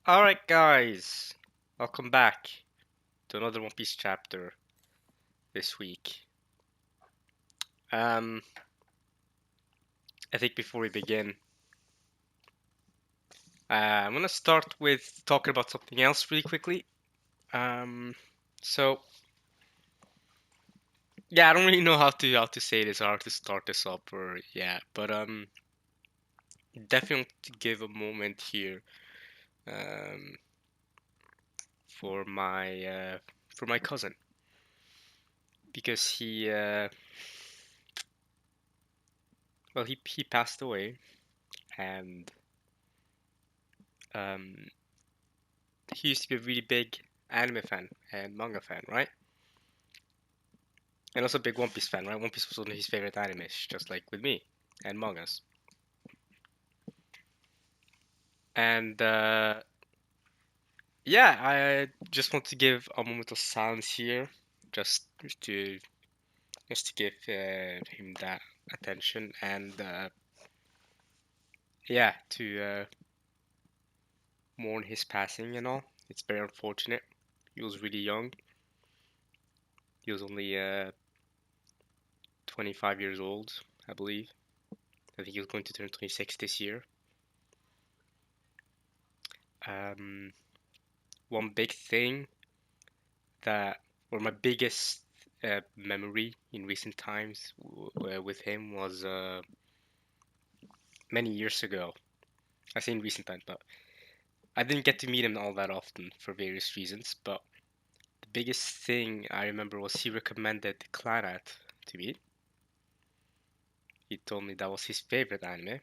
Alright guys, welcome back to another One Piece chapter this week. Um, I think before we begin, I'm gonna start with talking about something else really quickly. Um, so yeah, I don't really know how to say this or how to start this up or yeah, but definitely want to give a moment here um for my cousin because he passed away and um he used to be a really big anime fan and manga fan, right? And also a big One Piece fan, right? One Piece was one of his favorite animes, just like with me and mangas. And yeah, I just want to give a moment of silence here, just to just to give him that attention and yeah, to mourn his passing and all. It's very unfortunate. He was really young. He was only 25 years old, I believe. I think he was going to turn 26 this year. Um, One big thing that, or my biggest memory in recent times with him was many years ago. I say in recent times, but I didn't get to meet him all that often for various reasons. But the biggest thing I remember was he recommended Clannad to me. He told me that was his favorite anime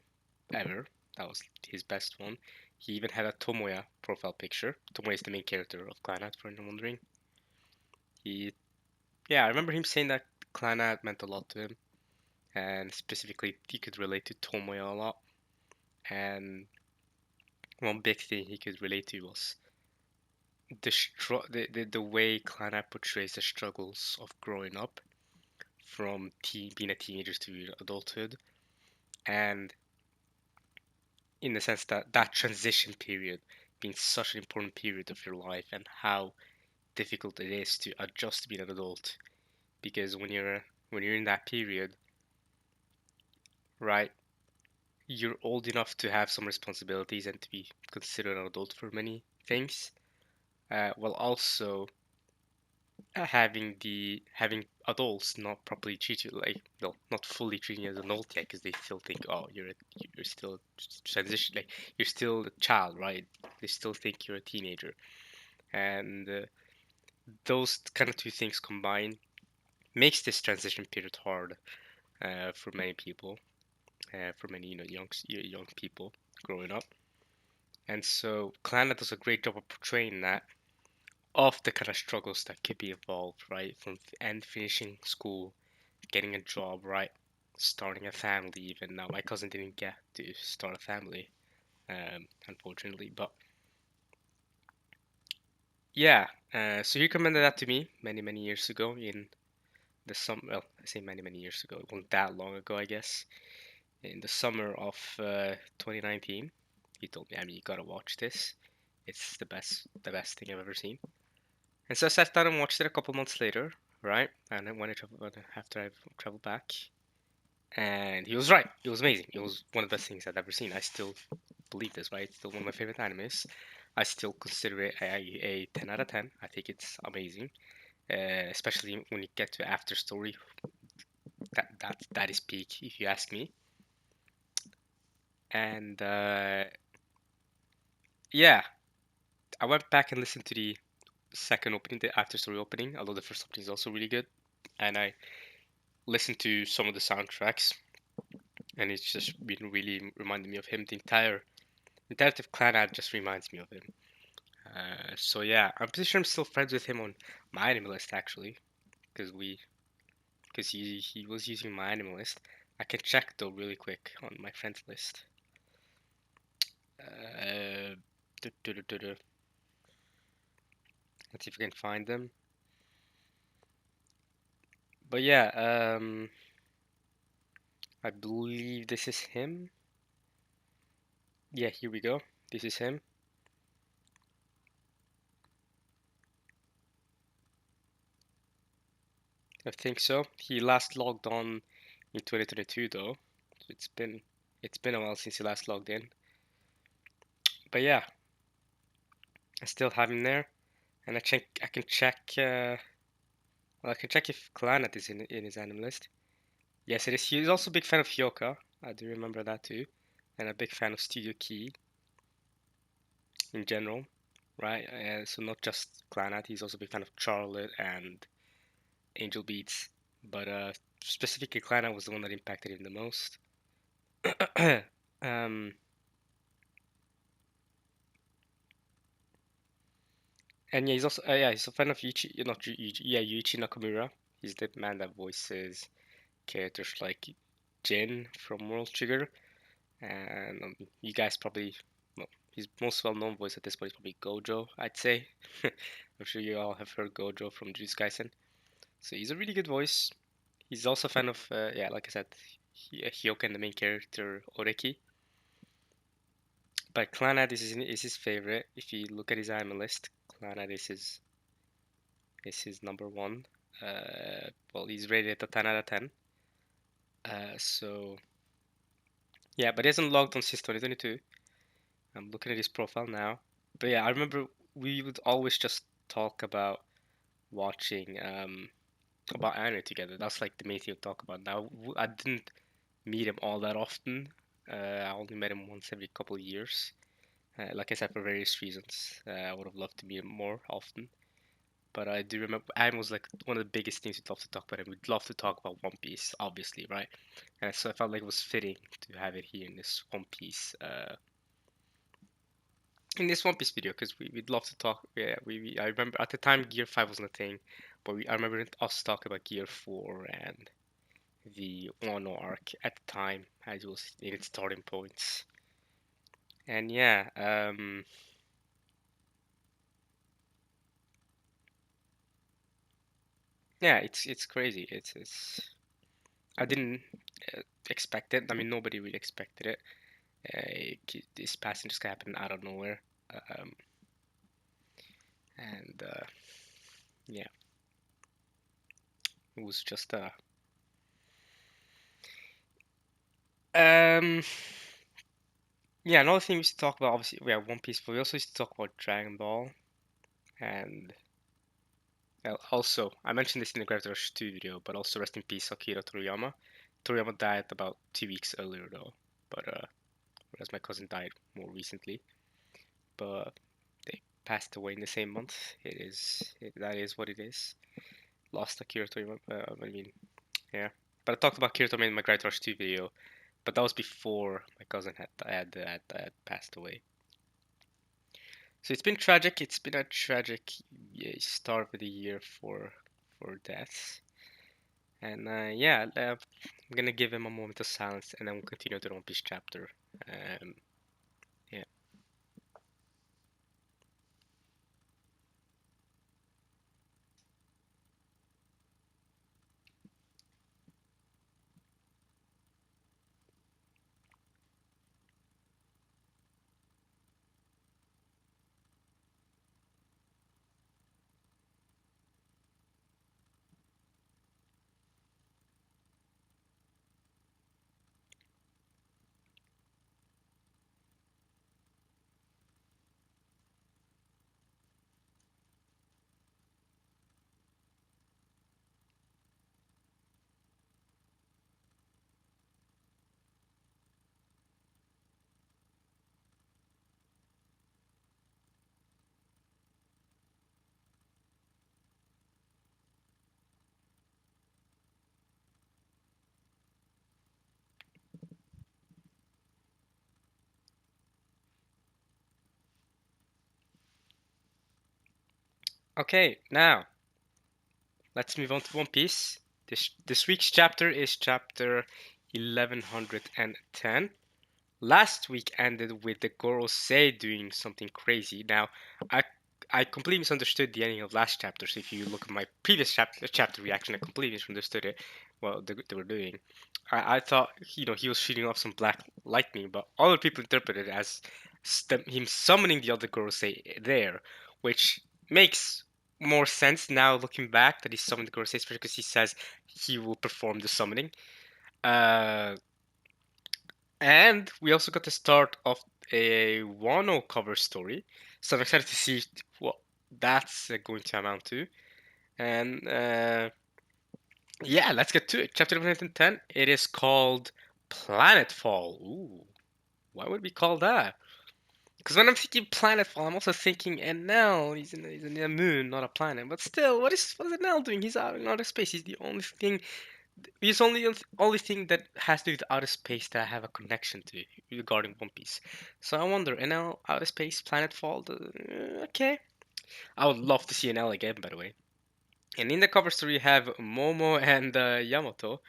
ever. That was his best one. He even had a Tomoya profile picture. Tomoya is the main character of Clannad, for anyone wondering. He, yeah, I remember him saying that Clannad meant a lot to him, and specifically he could relate to Tomoya a lot. And one big thing he could relate to was the way Clannad portrays the struggles of growing up from being a teenager to adulthood, and in the sense that that transition period being such an important period of your life and how difficult it is to adjust to being an adult because when you're in that period, right, you're old enough to have some responsibilities and to be considered an adult for many things, while also having adults not properly treat you like no, not fully treating you as an adult yet because they still think, oh, you're still transition, like you're still a child, right? They still think you're a teenager, and those kind of two things combined makes this transition period hard for many people, for many young people growing up. And so Clannad does a great job of portraying that, of the kind of struggles that could be involved, right? From and finishing school, getting a job, right? Starting a family, even now. My cousin didn't get to start a family, unfortunately. But yeah, so he recommended that to me many years ago in the summer. Well, I say many years ago. It wasn't that long ago, I guess. In the summer of 2019, he told me, I mean, you gotta watch this. It's the best thing I've ever seen. And so I sat down and watched it a couple months later, right? And then after I've traveled back, and he was right. It was amazing. It was one of the best things I've ever seen. I still believe this, right? It's still one of my favorite animes. I still consider it a 10 out of 10. I think it's amazing, especially when you get to after story. That is peak, if you ask me. And yeah, I went back and listened to the second opening, the after story opening, although the first opening is also really good. And I listened to some of the soundtracks, and it's just been really reminding me of him. The entirety of Clannad just reminds me of him. So yeah, I'm pretty sure I'm still friends with him on my anime list actually, because he was using my anime list. I can check though really quick on my friends list. Uh, Let's see if I can find them. But yeah, I believe this is him. Yeah, here we go. This is him. I think so. He last logged on in 2022 though. So it's been a while since he last logged in. But yeah, I still have him there, and I can check. Well, I can check if Clannad is in his item list. Yes, it is. He's also a big fan of Hyoka. I do remember that too, and a big fan of Studio Key in general, right? So not just Clannad. He's also a big fan of Charlotte and Angel Beats, but specifically Clannad was the one that impacted him the most. um, and yeah, he's a fan of Yuichi, not Yuichi Nakamura. He's the man that voices characters like Jin from World Trigger, and you guys probably, well, his most well-known voice at this point is probably Gojo, I'd say. I'm sure you all have heard Gojo from Jujutsu Kaisen. So he's a really good voice. He's also a fan of, yeah, like I said, Hyoka and the main character Oreki. But Clannad is his favorite. If you look at his anime list, Clannad is his number one. Well, he's rated a 10 out of 10. So yeah, but he hasn't logged on since 2022. I'm looking at his profile now. But yeah, I remember we would always just talk watching about anime together. That's like the main thing we talk about. Now I didn't meet him all that often. I only met him once every couple of years. Like I said, for various reasons. I would have loved to meet him more often. But I do remember anime was like one of the biggest things we'd love to talk about, and we'd love to talk about One Piece, obviously, right? And so I felt like it was fitting to have it here in this One Piece video, because we'd love to talk. Yeah, I remember at the time Gear 5 wasn't a thing, but I remember us talking about Gear 4 and the Wano arc at the time as it was in its starting points. And yeah, yeah, it's crazy. It's I didn't expect it. I mean, nobody really expected it. This passing just happened out of nowhere. Um, and yeah, it was just um yeah, another thing we used to talk about, obviously, we have One Piece, but we also used to talk about Dragon Ball. And also, I mentioned this in the Gravity Rush 2 video, but also rest in peace, Akira Toriyama. Toriyama died about 2 weeks earlier, though, but whereas my cousin died more recently. But they passed away in the same month. That is what it is. Lost Akira Toriyama. I mean, yeah. But I talked about Akira Toriyama in my Gravity Rush 2 video, but that was before my cousin had passed away. So it's been tragic. It's been a tragic start of the year for deaths. And yeah, I'm gonna give him a moment of silence, and then we'll continue the One Piece chapter. Um, yeah. Okay, now let's move on to One Piece. This week's chapter is chapter 1110. Last week ended with the Gorosei doing something crazy. Now, I I completely misunderstood the ending of last chapter. So if you look at my previous chapter reaction, I completely misunderstood it. Well, they were doing. I thought he was shooting off some black lightning, but other people interpreted it as him summoning the other Gorosei there, which makes more sense now looking back that he summoned the Gorosei, especially because he says he will perform the summoning. Uh, and we also got the start of a Wano cover story, so I'm excited to see what that's going to amount to. And yeah, let's get to it. Chapter 110. It is called Planetfall. Ooh, why would we call that? Because when I'm thinking planetfall, I'm also thinking Enel. He's in the moon, not a planet. But still, what is Enel doing? He's out in outer space. He's the only thing. He's only thing that has to do with outer space that I have a connection to regarding One Piece. So I wonder, Enel, outer space, planetfall. Okay, I would love to see Enel again. By the way. And in the cover story, you have Momo and Yamato.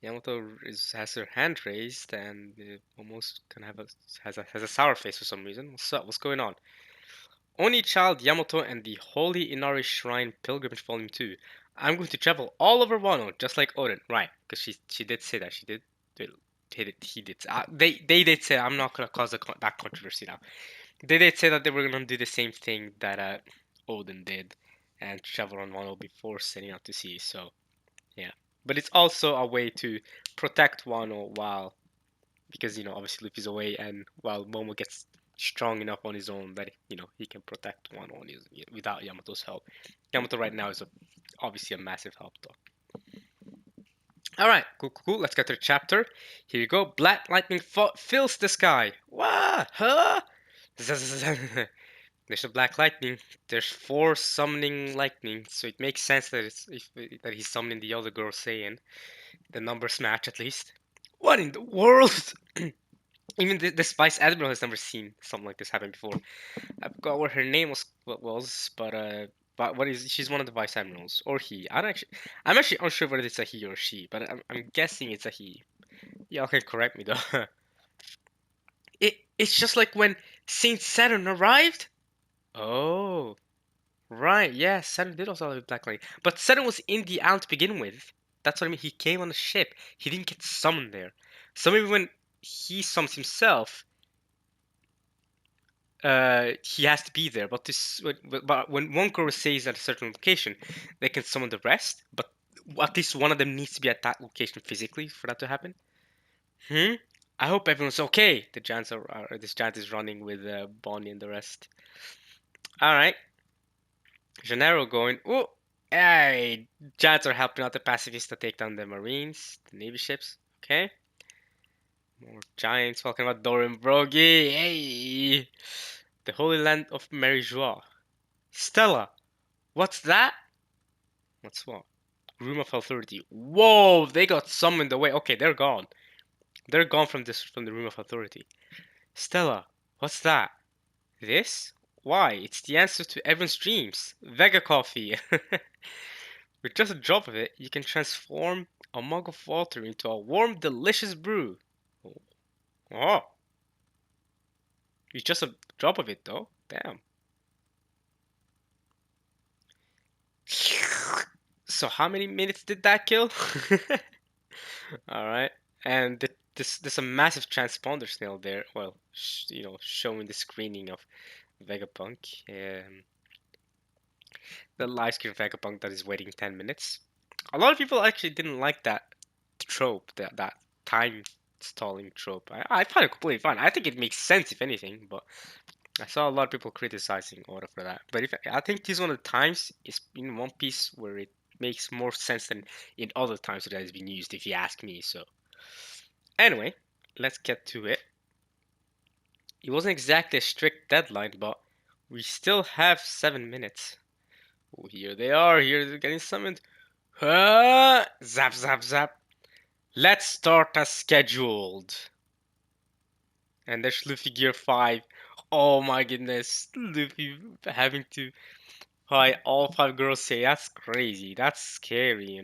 Yamato has her hand raised, and Momo's kind of has a sour face for some reason. What's up? What's going on? Only child Yamato and the Holy Inari Shrine Pilgrimage Volume 2. I'm going to travel all over Wano, just like Odin. Right, because she did say that. She did. He did. They did say, I'm not going to cause that controversy now. They did say that they were going to do the same thing that Odin did and travel on Wano before setting out to sea. So, yeah. But it's also a way to protect Wano while, because, obviously Luffy's away, and while Momo gets strong enough on his own that, he can protect Wano on his, without Yamato's help. Yamato right now is obviously a massive help, though. Alright, cool. Let's get to the chapter. Here you go. Black lightning fills the sky. Wah! Huh? There's a black lightning. There's 4 summoning lightning, so it makes sense that that he's summoning the other girl saying the numbers match at least. What in the world? Even the Spice Admiral has never seen something like this happen before. I forgot what her name was, but what is she's one of the Vice Admirals or he? I'm actually unsure whether it's a he or she, but I'm guessing it's a he. Y'all can correct me though. It's just like when Saint Saturn arrived. Oh, right, yeah, Saturn did also have a black light, but Saturn was in the island to begin with. That's what I mean. He came on the ship. He didn't get summoned there. So maybe when he summons himself, he has to be there. But when one girl stays at a certain location, they can summon the rest. But at least one of them needs to be at that location physically for that to happen. Hmm. I hope everyone's okay. This giant is running with Bonnie and the rest. All right. Gennaro going. Oh, hey! Giants are helping out the pacifists to take down the Marines, the Navy ships. Okay. More giants talking about Doran Brogy. Hey! The Holy Land of Mary Joie. Stella, what's that? What's what? Room of Authority. Whoa, they got summoned away. Okay, they're gone. They're gone from the Room of Authority. Stella, what's that? This? Why? It's the answer to everyone's dreams. Vega coffee. With just a drop of it, you can transform a mug of water into a warm, delicious brew. Oh, it's just a drop of it though. Damn. So how many minutes did that kill? All right, and there's a massive transponder snail there. Well, showing the screening of Vegapunk. The live screen Vegapunk that is waiting 10 minutes. A lot of people actually didn't like that trope, that time stalling trope. I find it completely fine. I think it makes sense if anything, but I saw a lot of people criticizing Oda for that. But I think this is one of the times is in One Piece where it makes more sense than in other times that it has been used, if you ask me. So anyway, let's get to it. It wasn't exactly a strict deadline, but we still have 7 minutes. Oh, here they are. Here they're getting summoned. Zap, zap, zap. Let's start as scheduled. And there's Luffy Gear 5. Oh my goodness. Luffy having to fight all 5 girls say that's crazy. That's scary.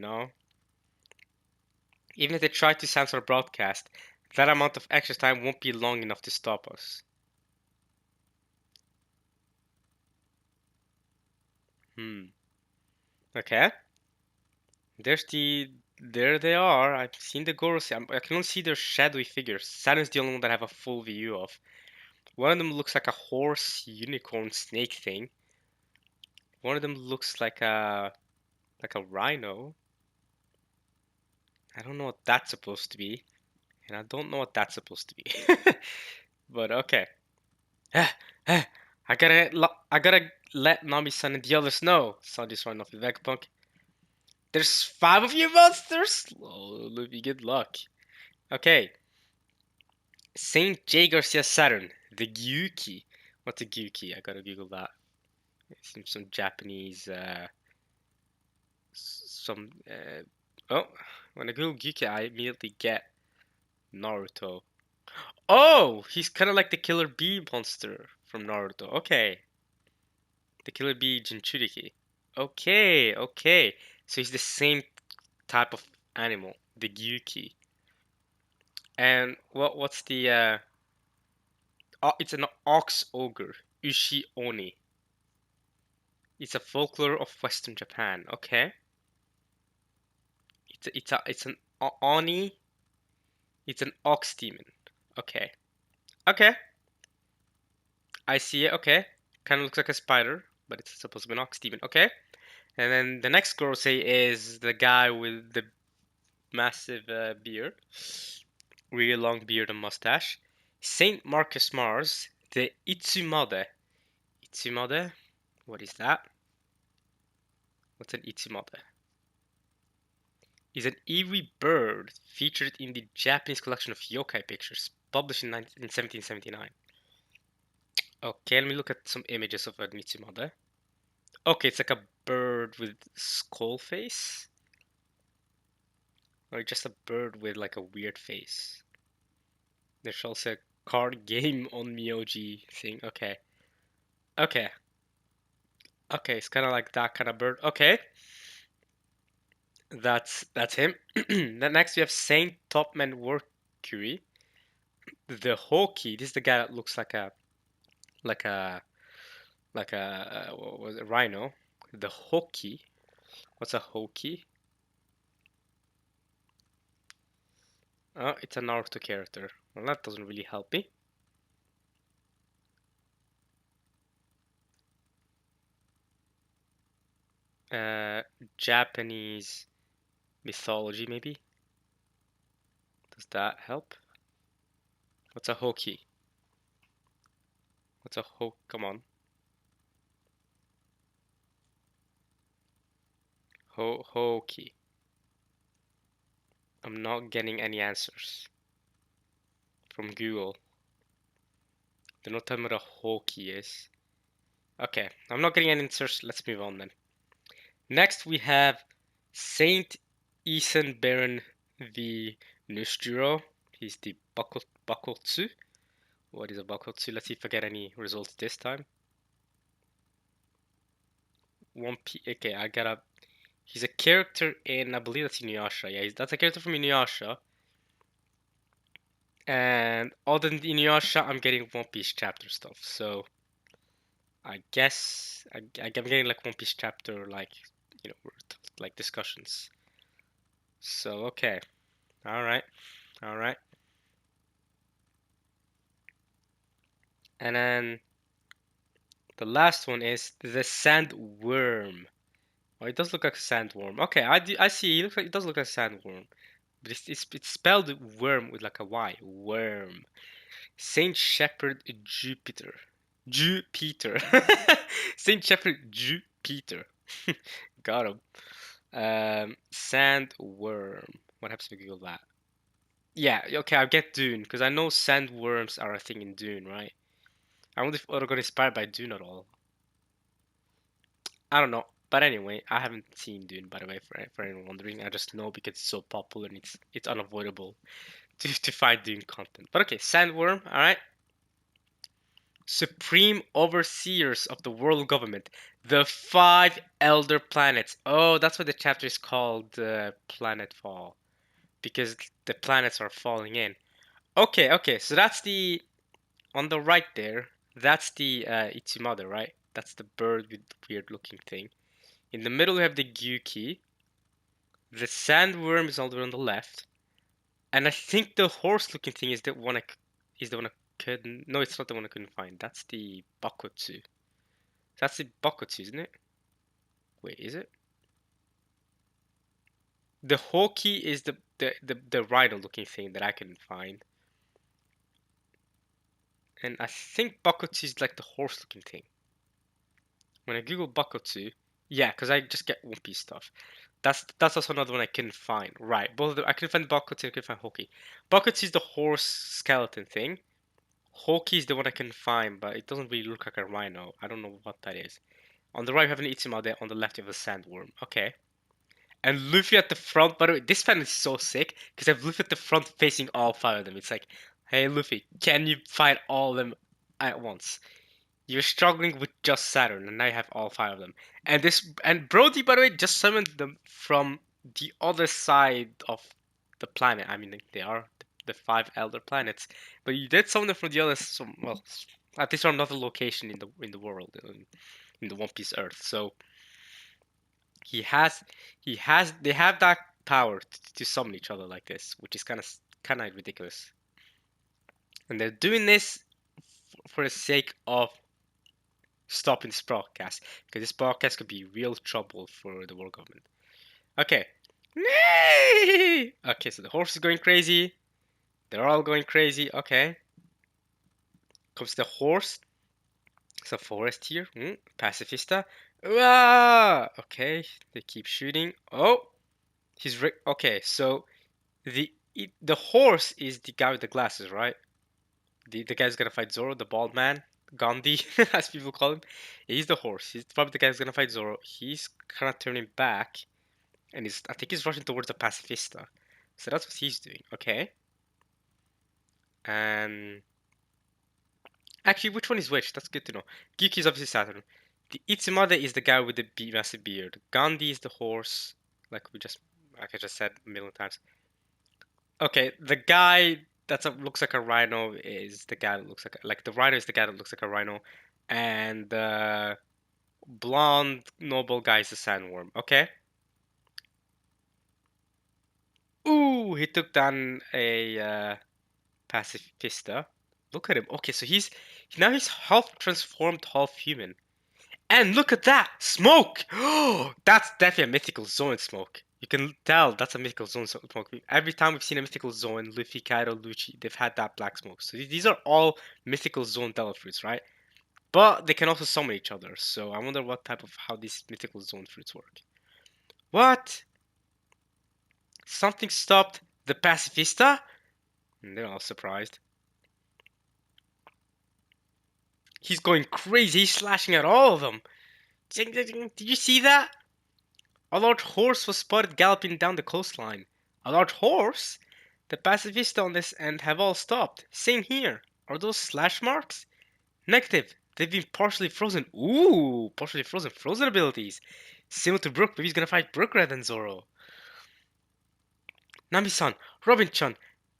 Even if they try to censor broadcast, that amount of extra time won't be long enough to stop us. Okay. There they are. I've seen the Gorosei. I can only see their shadowy figures. Saturn's the only one that I have a full view of. One of them looks like a horse, unicorn, snake thing. One of them looks like a rhino. I don't know what that's supposed to be, and I don't know what that's supposed to be. But okay. I gotta let Nami-san and the others know. Sanji's running off with Vegapunk. There's 5 of you monsters? Oh, Luffy, good luck. Okay. Saint J. Garcia Saturn, the Gyuki. What's a Gyuki? I gotta Google that. Some Japanese, oh, when I Google Gyuki, I immediately get Naruto. Oh, he's kind of like the Killer Bee monster from Naruto. Okay, the Killer Bee Jinchuriki. Okay, okay. So he's the same type of animal, the Gyuki. And what's the it's an ox ogre, Ushi Oni. It's a folklore of Western Japan. Okay. It's an Oni. It's an ox demon. Okay. Okay. I see it. Okay. Kind of looks like a spider, but it's supposed to be an ox demon. Okay. And then the next Gorosei is the guy with the massive beard, really long beard and mustache. Saint Marcus Mars, the Itsumade. Itsumade? What is that? What's an Itsumade? Is an eerie bird featured in the Japanese collection of yokai pictures, published in 1779. Okay, let me look at some images of a Mitsumade. Okay, it's like a bird with skull face, or just a bird with like a weird face. There's also a card game on Myoji thing. Okay, okay, okay. It's kind of like that kind of bird. Okay, that's him. Then next we have Saint Topman Workury, the Hoki. This is the guy that looks like a what was it, rhino. The Hoki. What's a Hoki? Oh, it's a Naruto character. Well, that doesn't really help me. Uh, Japanese mythology, maybe? Does that help? What's a Hoki? What's a ho? Come on. Hoki. I'm not getting any answers from Google. They're not telling me what a Hoki is. Okay, I'm not getting any answers. Let's move on then. Next we have Saint Ethan Baron v Nusturo. He's the Bakotsu. What is a Bakotsu? Let's see if I get any results this time. Okay, I got a. He's a character in, I believe that's Inuyasha. Yeah, that's a character from Inuyasha. And other than Inuyasha, I'm getting One Piece chapter stuff. So I guess I'm getting like One Piece chapter, like, like discussions. So okay, all right, all right. And then the last one is the sandworm. Oh, it does look like a sandworm. Okay, I see. It does look like a sandworm, but it's spelled worm with like a Y. Worm. Saint Shepherd Jupiter. Jupiter. Saint Shepherd Jupiter. Got him. Sandworm. What happens if we Google that? Yeah, okay, I'll get Dune, because I know sandworms are a thing in Dune, right? I wonder if Oda got inspired by Dune at all. I don't know. But anyway, I haven't seen Dune, by the way, for anyone wondering. I just know because it's so popular and it's unavoidable to find Dune content. But okay, Sandworm, alright? Supreme overseers of the world government, the 5 elder planets. Oh, that's why the chapter is called Planetfall, because the planets are falling in. Okay, okay, so that's the on the right there. That's the Itsumade, right? That's the bird with the weird looking thing. In the middle, we have the Gyuki. The sandworm is all the way on the left, and I think the horse-looking thing is the one is the one I couldn't. No, it's not the one I couldn't find. That's the Bakotsu. That's the Bakotsu, isn't it? Wait, is it? The Hoki is the rhino looking thing that I couldn't find. And I think Bakotsu is like the horse looking thing. When I Google Bakotsu, yeah, because I just get One Piece stuff. That's also another one I couldn't find. Right, both of them, I couldn't find Bakotsu, I couldn't find Hoki. Bakotsu is the horse skeleton thing. Hoki is the one I can find, but it doesn't really look like a rhino. I don't know what that is. On the right, you have an Ichimade. On the left, you have a sandworm. Okay. And Luffy at the front. By the way, this fan is so sick because I have Luffy at the front facing all five of them. It's like, hey, Luffy, can you fight all of them at once? You're struggling with just Saturn, and now you have all five of them. And Brody, by the way, just summoned them from the other side of the planet. I mean, they are the five elder planets, but you did summon them from the other. Well, at least from another location in the world, in the One Piece Earth. So he has they have that power to summon each other like this, which is kind of ridiculous. And they're doing this for the sake of stopping this broadcast, because this broadcast could be real trouble for the world government. Okay. Okay, so the horse is going crazy. They're all going crazy. Okay. Comes the horse. It's a forest here. Pacifista. Okay, they keep shooting. Oh, okay. So the horse is the guy with the glasses, right? The guy's gonna fight Zoro, the bald man, Gandhi, as people call him. He's the horse. He's probably the guy who's gonna fight Zoro. He's kind of turning back, and I think he's rushing towards the pacifista. So that's what he's doing. Okay. And actually, which one is which? That's good to know. Gyuki is obviously Saturn. The Itzumade is the guy with the massive beard. Gandhi is the horse, like I just said a million times. Okay, the guy looks like a rhino is the guy that looks like the rhino is the guy that looks like a rhino, and the blonde noble guy is the sandworm. Okay. Ooh, he took down a pacifista. Look at him. Okay, so he's half transformed, half human. And look at that smoke! Oh, that's definitely a mythical zone smoke. You can tell that's a mythical zone smoke. Every time we've seen a mythical zone, Luffy, Kaido, Lucci, they've had that black smoke. So these are all mythical zone devil fruits, right? But they can also summon each other. So I wonder how these mythical zone fruits work. What? Something stopped the pacifista? And they're all surprised. He's going crazy. He's slashing at all of them. Did you see that? A large horse was spotted galloping down the coastline. A large horse? The pacifista on this end have all stopped. Same here. Are those slash marks? Negative. They've been partially frozen. Ooh, partially frozen. Frozen abilities. Similar to Brook. Maybe he's gonna fight Brook rather than Zoro. Nami-san, Robin-chan,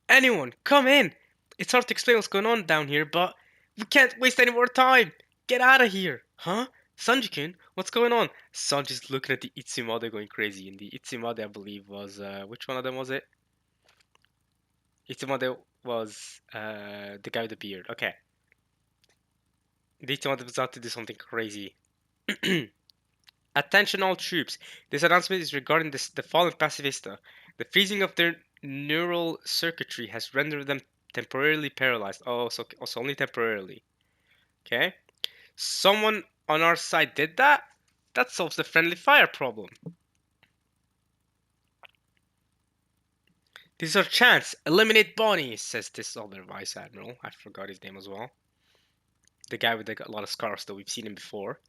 anyone, come in! It's hard to explain what's going on down here, but we can't waste any more time! Get out of here! Huh? Sanji-kun, what's going on? Sanji's looking at the Itzumade going crazy, and the Itzumade, I believe, was, which one of them was it? Itzumade was, the guy with the beard. Okay. The Itzumade was out to do something crazy. Attention all troops. This announcement is regarding the fallen pacifista. The freezing of their neural circuitry has rendered them temporarily paralyzed. Oh, so also only temporarily. Okay. Someone on our side did that? That solves the friendly fire problem. This is our chance. Eliminate Bonnie, says this other vice admiral. I forgot his name as well. The guy with a lot of scars, though we've seen him before.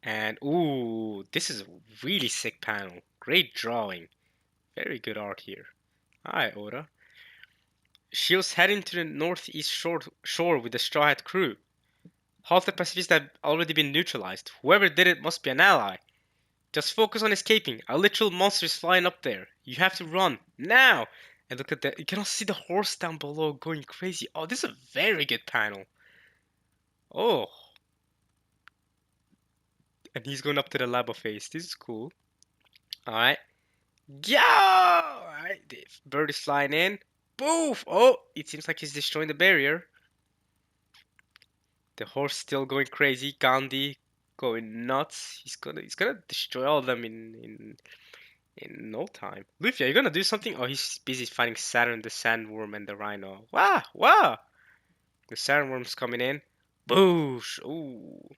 And ooh, this is a really sick panel. Great drawing. Very good art here. Hi, Oda. She was heading to the northeast shore with the Straw Hat crew. Half the pacifists have already been neutralized. Whoever did it must be an ally. Just focus on escaping. A literal monster is flying up there. You have to run. Now! And look at that. You can also see the horse down below going crazy. Oh, this is a very good panel. Oh. And he's going up to the lava face. This is cool. Alright. Go! Alright. The bird is flying in. Boof! Oh, it seems like he's destroying the barrier. The horse still going crazy. Gandhi going nuts. He's gonna destroy all of them in no time. Luffy, are you gonna do something? Oh, he's busy fighting Saturn, the Sandworm, and the Rhino. Wow, wow! The Sandworm's coming in. Boosh! Ooh.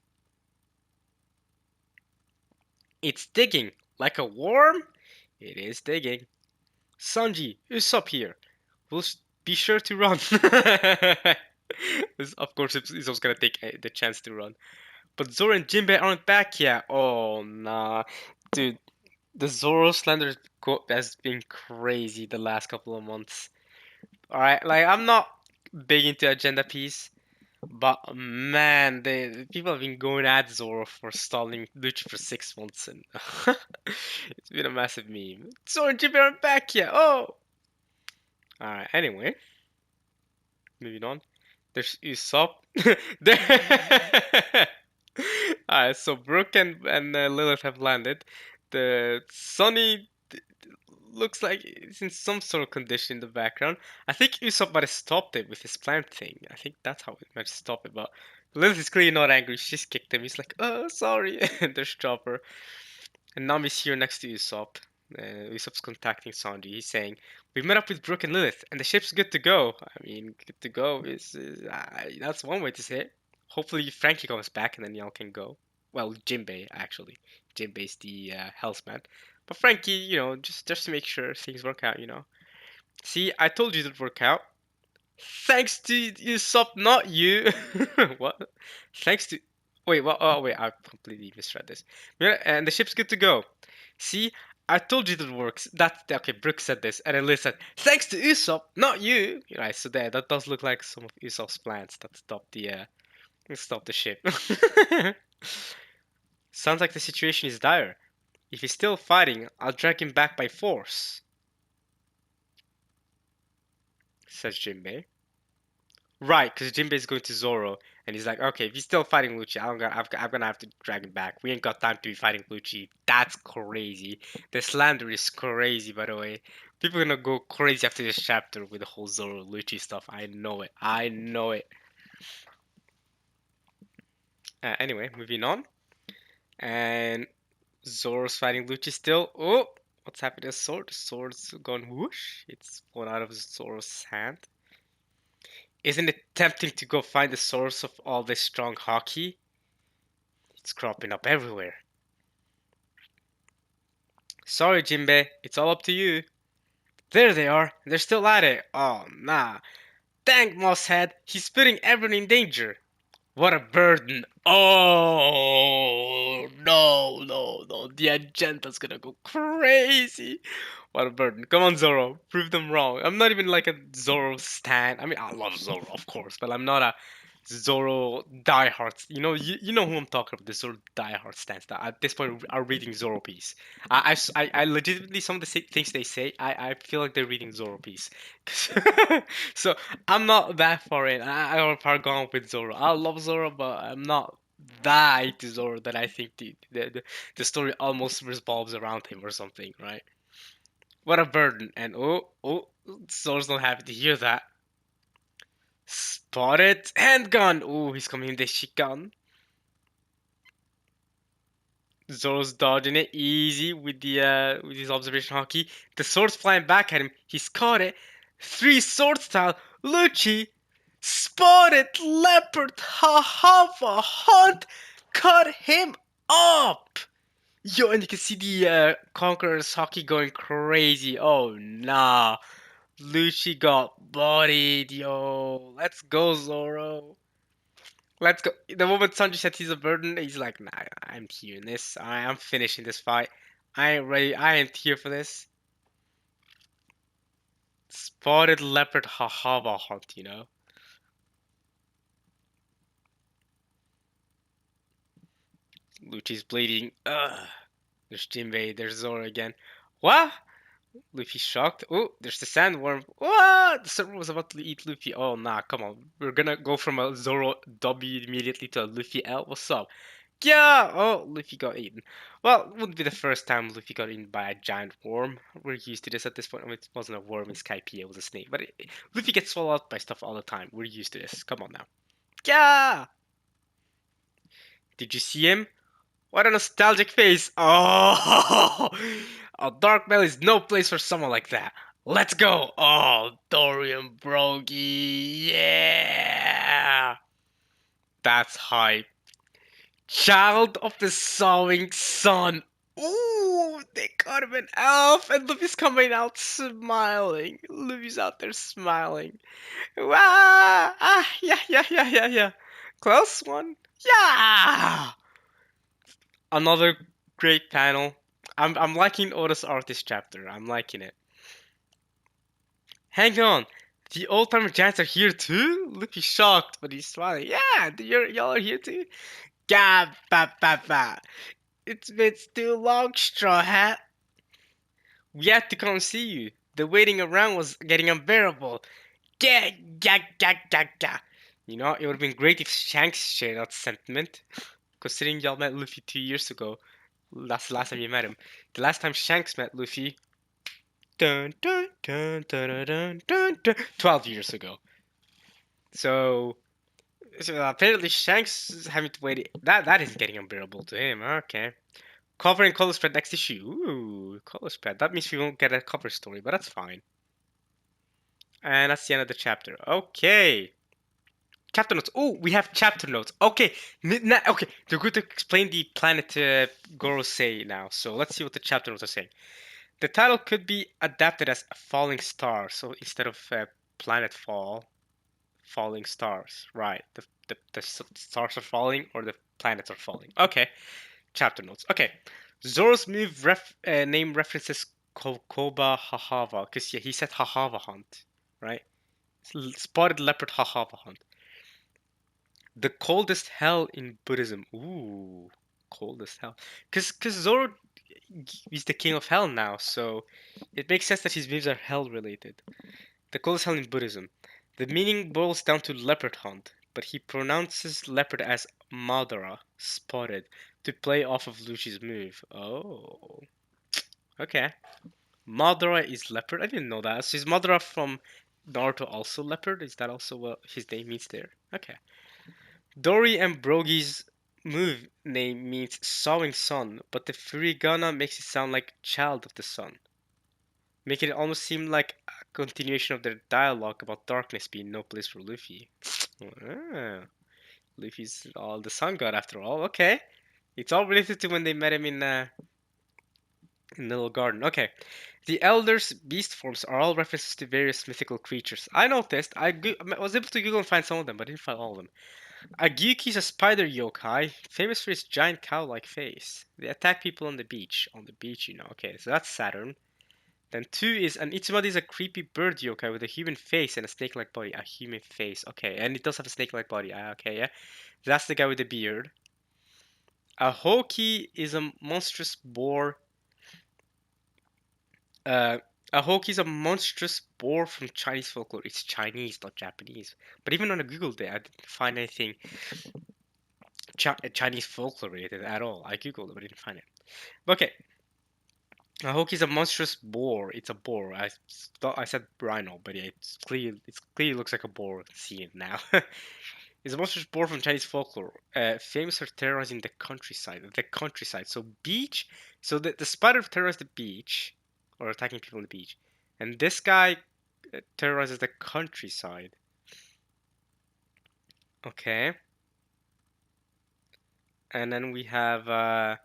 It's digging like a worm. It is digging. Sanji, Usopp here. We'll be sure to run. Of course, Usopp's gonna take the chance to run. But Zoro and Jinbei aren't back yet. Oh, nah. Dude, the Zoro slander has been crazy the last couple of months. Alright, like, I'm not big into agenda piece, but man, the people have been going at Zoro for stalling Lucci for 6 months, and it's been a massive meme. Zoro and Jinbei aren't back yet. Oh! Alright, anyway, moving on. There's Usopp. There. Alright, so Brooke and Lilith have landed. The Sunny looks like it's in some sort of condition in the background. I think Usopp might have stopped it with his plant thing. I think that's how it might stop it. But Lilith is clearly not angry. She just kicked him. He's like, "Oh, sorry." And there's Chopper. And Nami's here next to Usopp. Usopp's contacting Sanji. He's saying, "We met up with Brooke and Lilith, and the ship's good to go." I mean, good to go is that's one way to say it. Hopefully Frankie comes back, and then y'all can go. Well, Jinbei actually. Jinbei's the Hellsman. But Frankie, just to make sure things work out. See, I told you it would work out. Thanks to Usopp, not you. What? Thanks to. Wait, what? Oh, wait, I completely misread this. Yeah, and the ship's good to go. See, I told you that it works. Okay. Brooke said this, and then Liz said, "Thanks to Usopp, not you." Right, so that does look like some of Usopp's plans that stop the ship. Sounds like the situation is dire. If he's still fighting, I'll drag him back by force, says Jinbei. Right, because Jinbei is going to Zoro, and he's like, okay, if he's still fighting Lucci, I'm gonna have to drag him back. We ain't got time to be fighting Lucci. That's crazy. The slander is crazy, by the way. People are gonna go crazy after this chapter with the whole Zoro Lucci stuff. I know it. I know it. Anyway, moving on. And Zoro's fighting Lucci still. Oh, what's happened to the sword? The sword's gone whoosh. It's fallen out of Zoro's hand. Isn't it tempting to go find the source of all this strong hockey? It's cropping up everywhere. Sorry, Jinbei, it's all up to you. There they are, they're still at it. Oh, nah. Dang, Mosshead, he's putting everyone in danger. What a burden. Oh, no, no, no. The agenda's gonna go crazy. What a burden. Come on, Zoro. Prove them wrong. I'm not even like a Zoro stan. I mean, I love Zoro, of course, but I'm not a Zoro diehards. You know who I'm talking about. The Zoro diehard stance that at this point are reading Zoro piece. I legitimately some of the things they say. I feel like they're reading Zoro piece. So I'm not that far in. I'm far gone with Zoro. I love Zoro, but I'm not that into Zoro that I think the story almost revolves around him or something, right? What a burden! And Zoro's not happy to hear that. Spotted handgun. Oh, he's coming in the shotgun. Zoro's dodging it easy with his observation hockey. The sword's flying back at him. He's caught it. Three sword style. Lucci spotted leopard. Ha hunt. Cut him up. Yo, and you can see the Conqueror's hockey going crazy. Oh nah. Lucci got bodied. Yo, let's go, Zoro. Let's go. The moment Sanji said he's a burden, he's like, nah, I'm here in this. I'm finishing this fight. I ain't ready. I ain't here for this. Spotted leopard Hahaba hunt. Lucci's bleeding. Ugh. There's Jinbei. There's Zoro again. What? Luffy's shocked. Oh, there's the sandworm. What? The sandworm was about to eat Luffy. Oh, nah, come on. We're gonna go from a Zoro W immediately to a Luffy L. What's up? Yeah! Oh, Luffy got eaten. Well, it wouldn't be the first time Luffy got eaten by a giant worm. We're used to this at this point. I mean, it wasn't a worm in Skypiea, it was a snake. But Luffy gets swallowed up by stuff all the time. We're used to this. Come on now. Yeah! Did you see him? What a nostalgic face! Oh, a dark valley is no place for someone like that. Let's go! Oh, Dorian Broggy, yeah! That's hype. Child of the Sowing Sun. Ooh, they got him an elf, and Luffy's coming out smiling. Luffy's out there smiling. Wow! Yeah, yeah, yeah, yeah, yeah. Close one. Yeah! Another great panel. I'm liking Oda's artist chapter. I'm liking it. Hang on. The old timer giants are here too? Luffy's shocked, but he's smiling. Yeah, y'all are here too? Gah, ba, ba, ba. It's been too long, Straw Hat. We had to come see you. The waiting around was getting unbearable. Gah, gah, gah, gah, gah. You know, it would have been great if Shanks shared that sentiment. Considering y'all met Luffy 2 years ago. That's the last time you met him. The last time Shanks met Luffy, dun, dun, dun, dun, dun, dun, dun, 12 years ago. So apparently Shanks is having to wait. That is getting unbearable to him. Okay. Covering color spread next issue. Ooh, color spread. That means we won't get a cover story, but that's fine. And that's the end of the chapter. Okay. Chapter notes. Oh, we have chapter notes. Okay. Okay. They're going to explain the planet Gorosei now. So let's see what the chapter notes are saying. The title could be adapted as Falling Star. So instead of Planet Fall, Falling Stars. Right. The stars are falling or the planets are falling. Okay. Chapter notes. Okay. Zoro's move name references Koba Hahava. Because yeah, he said Hahava Hunt. Right? Spotted leopard Hahava Hunt. The coldest hell in Buddhism. Ooh. Coldest hell. Because Zoro is the king of hell now. So it makes sense that his moves are hell related. The coldest hell in Buddhism. The meaning boils down to leopard hunt, but he pronounces leopard as Madara, spotted, to play off of Lucci's move. Oh, okay. Madara is leopard? I didn't know that. So is Madara from Naruto also leopard? Is that also what his name means there? Okay. Dory and Brogy's move name means sowing sun, but the furigana makes it sound like child of the sun, making it almost seem like a continuation of their dialogue about darkness being no place for Luffy. Ah, Luffy's all the sun god after all. Okay, it's all related to when they met him in the little garden. Okay, the elders' beast forms are all references to various mythical creatures. I noticed. I was able to Google and find some of them, but I didn't find all of them. Agyuki's a spider yokai, famous for his giant cow-like face. They attack people on the beach. On the beach, you know. Okay, so that's Saturn. Then 2 is an Itsubadi is a creepy bird yokai with a human face and a snake-like body. A human face. Okay, and it does have a snake-like body. Okay, yeah. That's the guy with the beard. A Hoki is a monstrous boar. Uh, a Hoki is a monstrous boar from Chinese folklore. It's Chinese, not Japanese. But even on a Google day, I didn't find anything Chinese folklore related at all. I googled it, but I didn't find it. Okay, a Hoki is a monstrous boar. It's a boar. I thought I said rhino, but yeah, it clearly looks like a boar. See it now. It's a monstrous boar from Chinese folklore, famous for terrorizing the countryside. The countryside. So beach. So the spider terrorized the beach, or attacking people on the beach, and this guy terrorizes the countryside. Okay. And then we have a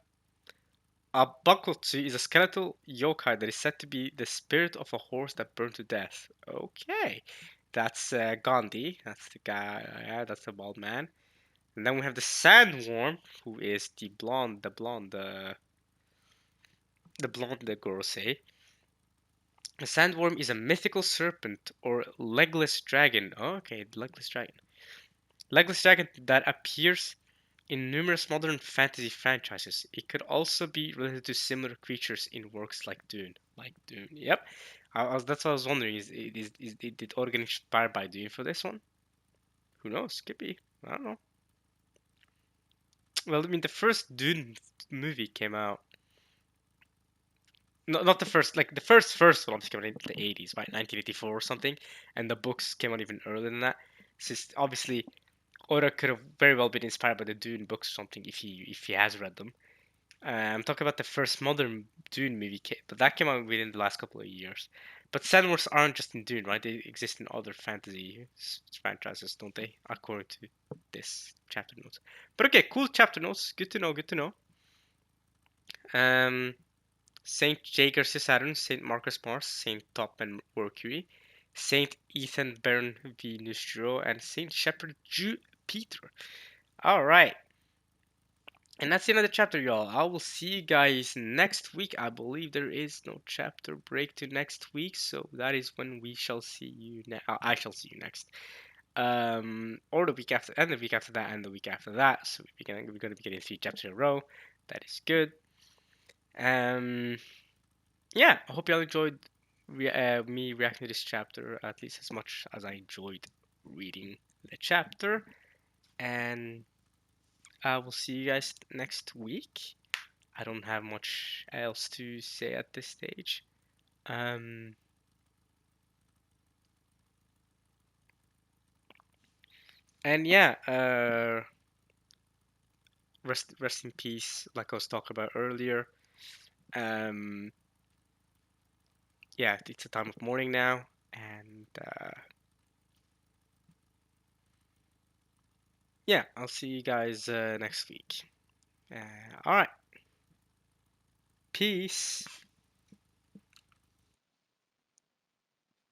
Bakotsu is a skeletal yokai that is said to be the spirit of a horse that burned to death. Okay, that's Gandhi. That's the guy. Yeah, that's the bald man. And then we have the sandworm, who is the blonde, the Gorosei. The sandworm is a mythical serpent or legless dragon. Oh, okay, legless dragon. Legless dragon that appears in numerous modern fantasy franchises. It could also be related to similar creatures in works like Dune. Like Dune, yep. That's what I was wondering. Did Oda get inspired by Dune for this one? Who knows? Could be. I don't know. Well, I mean, the first Dune movie came out. No, not the first. Like the first one came out in the 80s, right? 1984 or something. And the books came out even earlier than that. So it's obviously Oda could have very well been inspired by the Dune books or something if he has read them. I'm talking about the first modern Dune movie, but that came out within the last couple of years. But Sandworms aren't just in Dune, right? They exist in other fantasy franchises, don't they? According to this chapter notes. But okay, cool chapter notes. Good to know. Good to know. Saint Jaeger Cisaran, Saint Marcus Mars, Saint Topman Mercury, Saint Ethan Bern Venus Juro, and Saint Shepherd Jew Peter. All right. And that's the end of the chapter, y'all. I will see you guys next week. I believe there is no chapter break to next week, so that is when we shall see you. I shall see you next. Or the week after, and the week after that, and the week after that. So we're gonna be getting 3 chapters in a row. That is good. Yeah, I hope y'all enjoyed me reacting to this chapter at least as much as I enjoyed reading the chapter. And I will see you guys next week. I don't have much else to say at this stage. Um, and yeah, rest in peace, like I was talking about earlier. Um, yeah, it's a time of mourning now, and yeah, I'll see you guys next week. All right, peace.